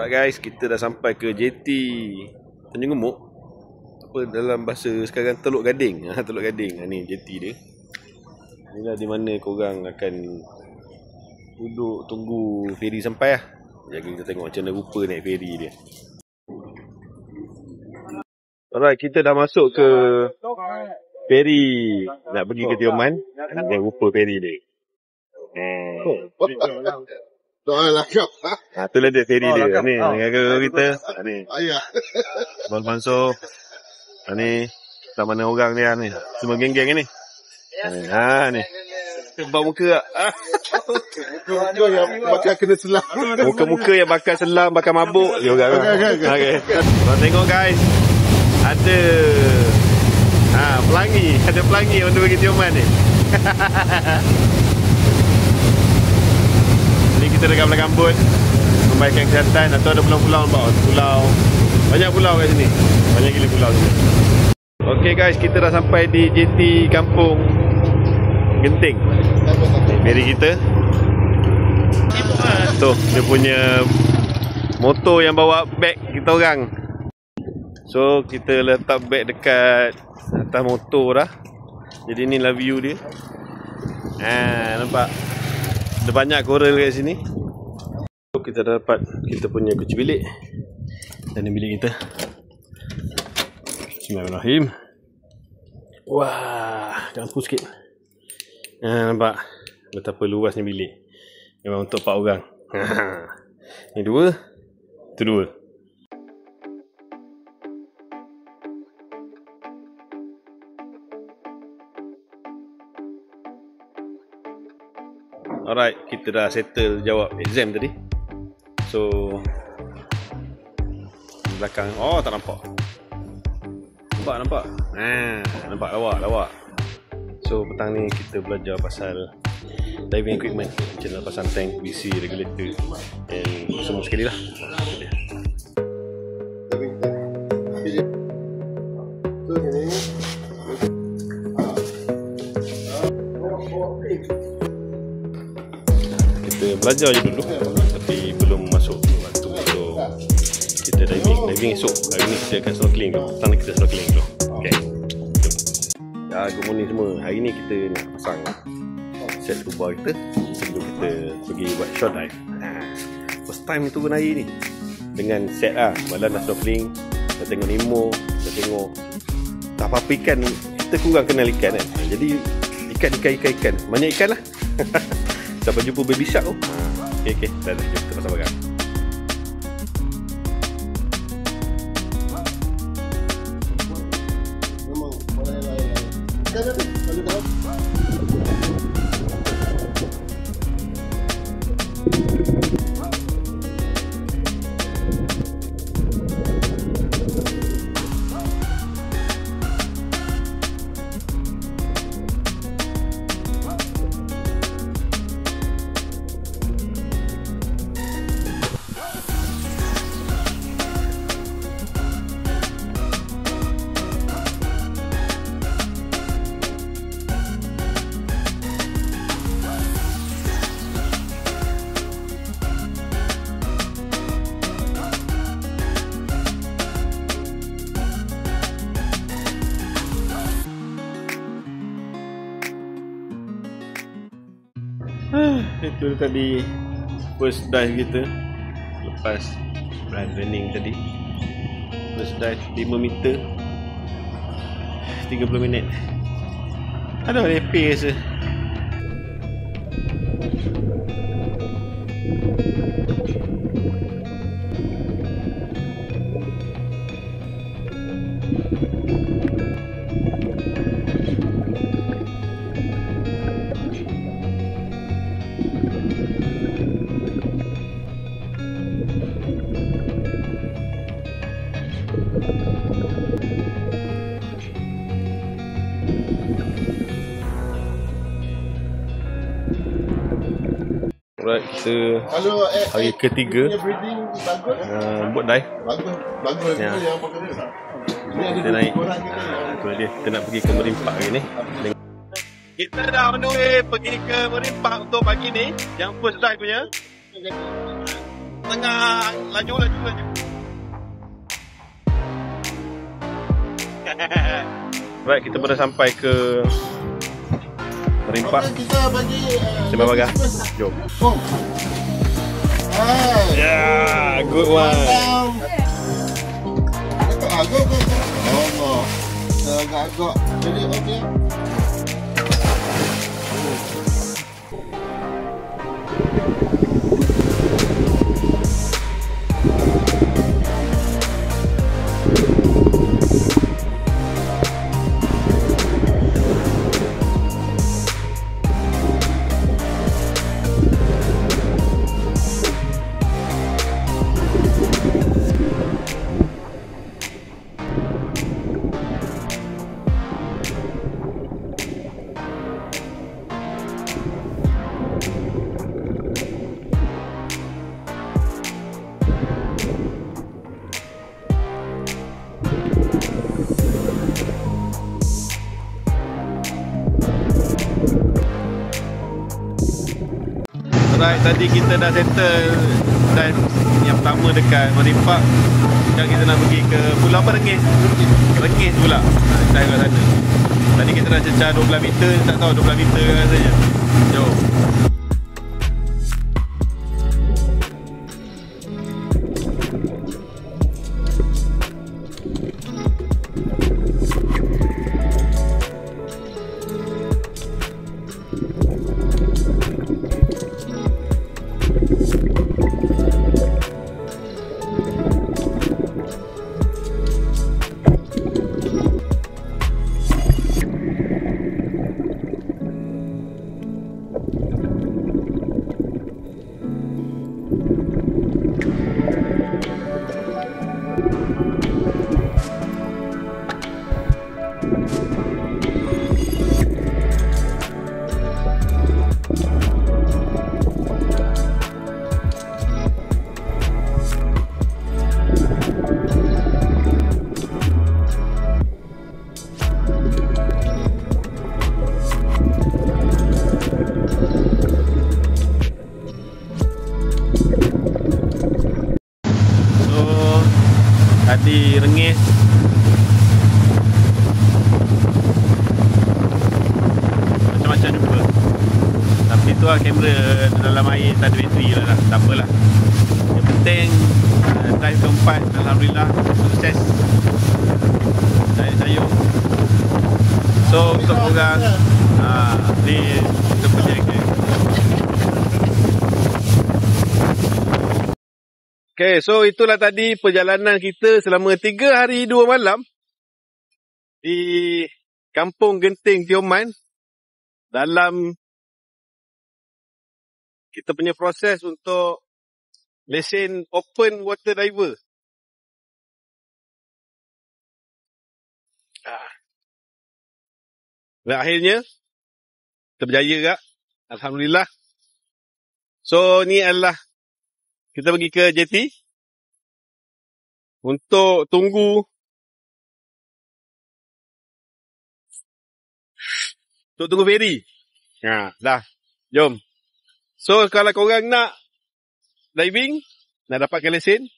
Alright guys, kita dah sampai ke JT Tanjung Gemuk. Apa dalam bahasa sekarang, Teluk Gading. Teluk Gading. Ni JT dia. Inilah di mana korang akan duduk tunggu feri sampai lah. Jadi kita tengok macam mana rupa naik feri dia. Alright, kita dah masuk ke feri nak pergi ke Tioman. Ini rupa feri dia. Itulah dia feri dia. Ni dengan kita. Ni. Bang Mansur. Ni tak mana orang dia ni. Semua geng-geng ni. Ni. Bau muka tak? Muka yang bakal kena selam. Muka-muka yang bakal selam, bakal mabuk dia orang. Okey. Korang tengok guys. Ada pelangi. Ada pelangi untuk pergi Tioman ni. Kita dekat belakang bot membaikkan kesihatan. Atau ada pulau-pulau nampak. Pulau. Banyak pulau kat sini. Banyak gila pulau sini. Okey guys, kita dah sampai di JT Kampung Genting. Feri kita. Tu, dia punya motor yang bawa beg kita orang. So, kita letak beg dekat atas motor dah. Jadi inilah view dia. Nampak? Ada banyak koral kat sini. Kita dah dapat kita punya kunci bilik. Dan ini bilik kita. Bismillahirrahmanirrahim. Wah, lampu sikit. Nampak betapa luasnya bilik. Memang untuk 4 orang. Ini 2. Itu 2. Alright, kita dah settle jawab exam tadi. So belakang, tak nampak. Nampak. Nampak lawak. So petang ni kita belajar pasal diving equipment, macam mana pasang tank, BC, regulator dan semua sekali lah. Belajar je dulu, tapi belum masuk waktu. So kita diving esok. Hari ni kita akan snorkeling dulu. Petang ni kita snorkeling dulu. Okay, good morning semua. Hari ni kita nak pasang set scuba kita sebelum kita pergi buat short dive. First time turun air ni dengan set lah. Malam dah snorkeling, dah tengok Nemo, dah tengok tak apa-apa ikan. Kita kurang kenal ikan kan. Jadi ikan. Banyak ikan lah. Sampai jumpa baby shark tu. Okey, dah jom kita pasang barang. Itu tadi first dive kita lepas running tadi. First dive 5 meter 30 minit. Aduh, happy rasa. Alright, kita hari ketiga buat dive. Bagus ya. yang pakai dia. Kita naik. Tu dia, kita nak pergi ke Merimpak hari ni. Kita dah on the way pergi ke Merimpak untuk pagi ni, yang first dive punya. tengah. Laju. Right, kita dah sampai ke Merimpak. Kita bagi Sembah Bagah. Jom. Yeah, good one. Agak. Allah. Agak. Jadi okey. Alright, tadi kita dah settle dan yang pertama dekat Merimpak. Sekarang kita nak pergi ke pulau apa, Rengis? Rengis pula. Kita ke sana. Tadi kita dah cecah 12 meter, tak tahu 12 meter ke rasanya. Jom. Tadi Rengis macam-macam jumpa. Tapi tu lah kamera dalam air tak ada bateri lah, tak apalah. Yang penting dive keempat alhamdulillah sukses. Saya so untuk korang ni kita punya Okay, so itulah tadi perjalanan kita selama 3 hari 2 malam di Kampung Genting Tioman dalam kita punya proses untuk lesen open water diver. Dan akhirnya kita berjaya juga, alhamdulillah. So ni adalah kita pergi ke JT untuk tunggu ferry. Dah. Jom. So kalau korang nak diving, nak dapatkan lesen,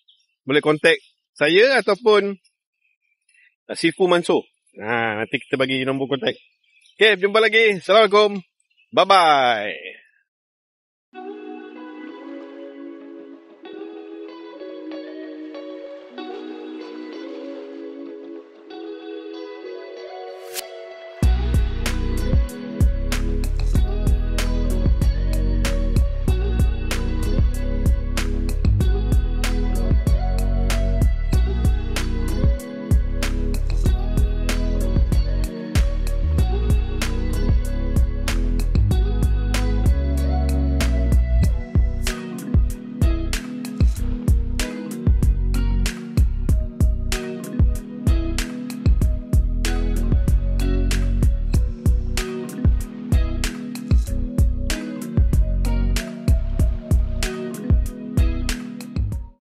boleh contact saya ataupun Sifu Mansur. Nanti kita bagi nombor kontak. Okay, jumpa lagi. Assalamualaikum. Bye-bye.